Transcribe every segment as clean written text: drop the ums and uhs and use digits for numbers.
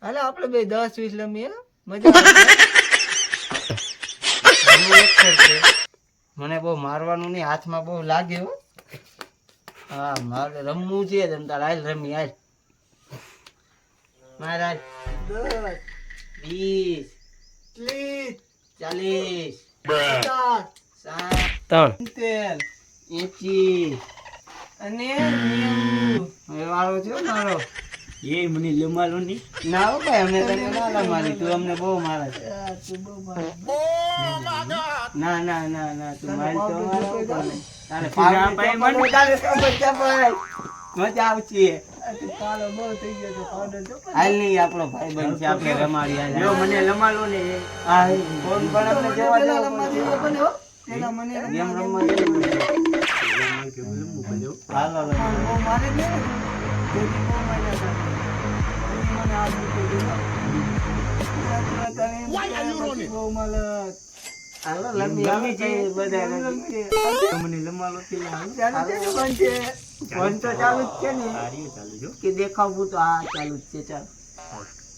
હાલો આપણે બે 10-20 રમીએ મજા આવે. મને બહુ મારવાનું નહીં, હાથમાં બહુ લાગે હો. હા મારે રમવું છે તમતાર. હાલ રમી હાલ માર હાલ. 10 20 30 40 50 60 અને 90. હવે વાળો છે મારો. એ મને લમાલો નહીં. ના હો ભાઈ, અમને તને ના મારી, તું અમને બહુ મારે છે. ના ના ના ના તું મારી તો તારે પાવડર મને તારે બચ્ચા ભાઈ મજા આવશે. કાળો બહુ થઈ ગયો તો પાવડર જો હાલ નહીં, આપણો ભાઈ બન છે, આપણે રમાડી હાલ. જો મને લમાલો ને. હા ફોન પણ આપણે જવા દે. પેલા મને ગેમ રમવા દે. હાલો બહુ મારે ને તેજી બહુ માર્યા હતા. મને આ મૂકી દીધો. બહુ માલત. હાલો લમી છે બધા મને લમાલો થી ચાલુ છે ને બનશે. ફોન તો ચાલુ જ છે ને ચાલુ જો કે દેખાવું તો આ ચાલુ જ છે. ચાલ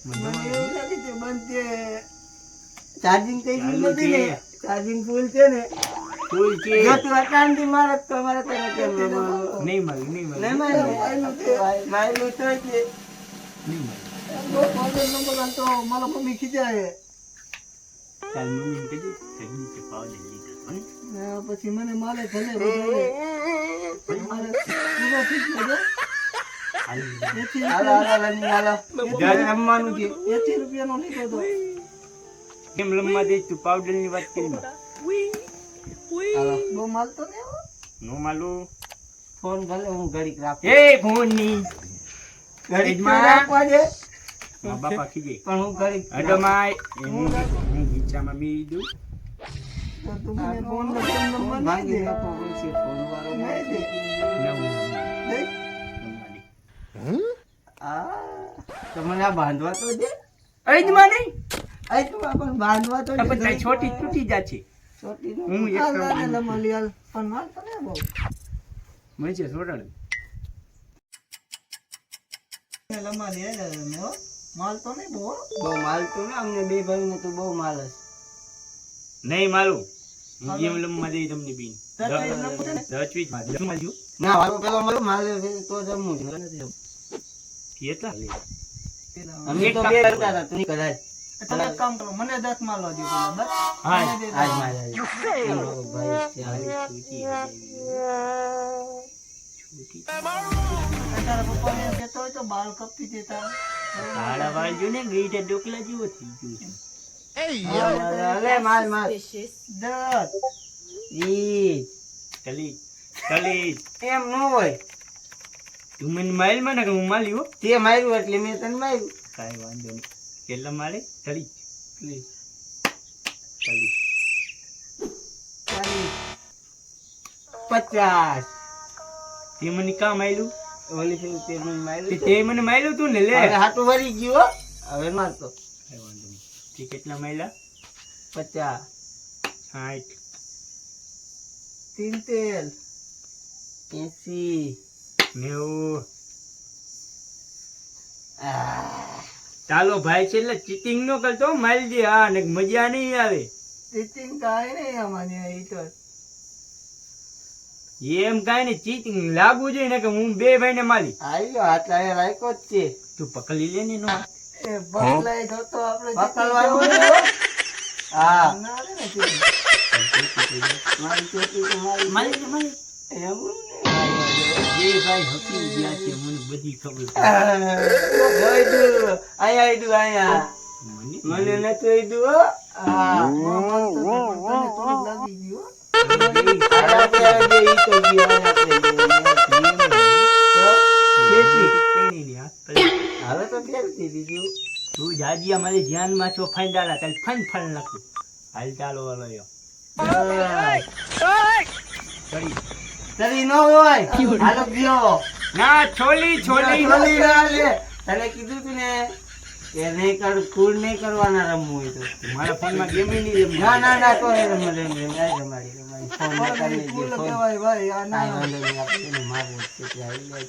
મને એવું લાગે છે બનશે. ચાર્જિંગ થઈ ગયું નથી ને, ચાર્જિંગ ફૂલ છે ને. ફૂલ છે. જો તું અટાણથી મારત તો મારે તને કેમ રમાડવું? નહીં મારું નહીં નહીં માર્યું છે માર્યું તો છે. નહીં મારું. બહુ પાવડર નંબર તો મારા મમ્મી ખીજાય. ચાલ મમ્મી કીધું સગી છે પાવડર લીધો પણ પછી મને મારે ભલે વધારે મારે પૂરો ફીટ લેજો. હાલો હાલો રમી હાલો. રમવાનું છે. 80 રૂપિયાનો લીધો તો. કેમ લમવા દે તું પાવડર ની વાત કરી માં? હાલો બહુ માલતો ને હો. નો માલું. ફોન ભલે હું ઘડીક રાખું. એ ફોન ની ઘડીક માં રાખવા દે. મા બાપા ખીજે પણ હું ઘડીક અડો માય હું ગીચામાં મી દઉં. તો તું મને ફોન નંબર માંગી નાખો પછી ફોન વાળો નહીં દે. દે. આ તો મને આ બાંધવા તો દે. અઈદમાં નહીં આ તું આપણ બાંધવા તો દે. પણ તારી છોટી તૂટી જાશે. છોટી હું એક હાલ કામ આને લમાલી હાલ. પણ માર તો ને બહુ મને છે છોડાડ ને લમાલી હે ને હો. માલ તો નહીં બહુ માલ તો ને અમને બે ભાઈને તો બહુ માલ હશે. નહીં માલું હું ગેમ લમવા દઈ તમને બીન દત્રી નંબર છે ને? 10 માં માલજો ના વાળો પેલો મારો માલ તો જમવું છે. કેટલા લે અમે તો બે કરતા હતા, તું નહીં કરાય. તમે એક કામ કરો, મને 10 માલ દો પેલા બસ. હા મને દે દો. આજ માં એનો ભાઈ છે હાલ. છૂટી તારા પપ્પાને એમ કહેતો હોય તો બાલ કપી દેતા. કાળા વાળ જો ને ગઈઠા ડોકલા જેવો થઈ ગયો અલે માલ માલ 10 20 કલી કલી એમ ન હોય. તું મને માઇલ માં ને કે હું માલી હો તે માર્યું એટલે મેં તને માર્યું. કાઈ વાંધો નહીં કેટલા મારે કલી લે. કલી 50 તે મને કામ આયલું ઓલી ફેર તે મને માર્યું. તે મને માયલું તું ને લે હવે હાટું વળી ગયું હો. હવે મારતો કાઈ વાંધો નહીં તે કેટલા માયલા 50 60 70 80 90 ચાલો ભાઈ છે એટલે ચીટિંગ નો કરતો મારી દે હા ને મજા નહીં આવે ચીટિંગ કાંઈ નહીં અમારી આ ઈ તો. એમ કાંઈ નહીં ચીટિંગ લાગવું જોઈએ ને કે હું બે ભાઈને મારી આયો આટલા એ રાખ્યો જ છે. તું પકડી લે ને નો એ બદલાઈ જતો આપણે પકડવાનું નહીં હો. હા ના રે ને ચીટિંગ. મારી ચોટી તો મારી મારી દે મારી એમ બે ભાઈ હકી ગયા છે મને બધી ખબર છે. અહીંયા મને નથી આઈડું હો. હા લાગી ગયું હો. હવે તો ફેરતી બીજું. તું જાજીયા મારી ધ્યાનમાં છો ફાંડાલા તાલ ફન ફન નાખું હાલ ચાલો વાલો યો કરી તરી ન હોય હાલો ગયો. ના છોલી છોલી છોલી ના લે. તને કીધું તું ને કે નહીં કર કુલ નહીં કરવાના રમવું હોય તો. મારા ફોનમાં ગેમ નહીં રમવી. ના ના ના તો રમ રમાડી ફોન કરી દે ફોન. ભાઈ આ ના વાંધો નહીં આપણે મારવું છે તે આવી જાય.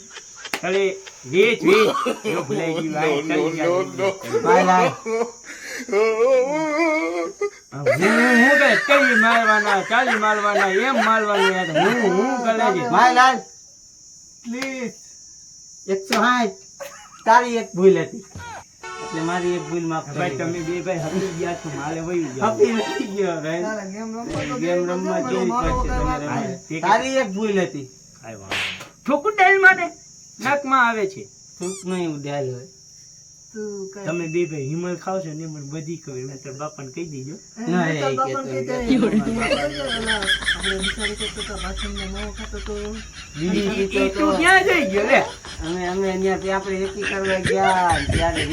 ખાલી વેચ જો ભૂલાઈ ગયું ભાઈ કરી ગયા. ભાઈ લાય. હું કે કઈ મારવાના 40 મારવાના એમ મારવાનું યાર હું કરે છે ભાઈ લાય. પ્લીઝ 160. તારી એક ભૂલ હતી એટલે મારી એક ભૂલ માફ ભાઈ કરી. તમે બે ભાઈ હપી ગયા છો માલે વયું ગયા હપી નથી ગયો ભાઈ. ગેમ રમવા જેવી પડશે તમે રમવા. તારી એક ભૂલ હતી. ઠોકું ડાયલ માટે નાકમાં આવે છે. થૂક નહીં ઉડાલ હોય. તમે બે ભાઈ હિમલ ખાવ છો ને મને બધી ખબર મેં તો બાપાને કહી દીજો. ના એ કહેતો નહીં. ઈ તો ક્યાં જઈ ગયો લે અમે અહીંયા આપણે એકી કરવા ગયા ત્યારે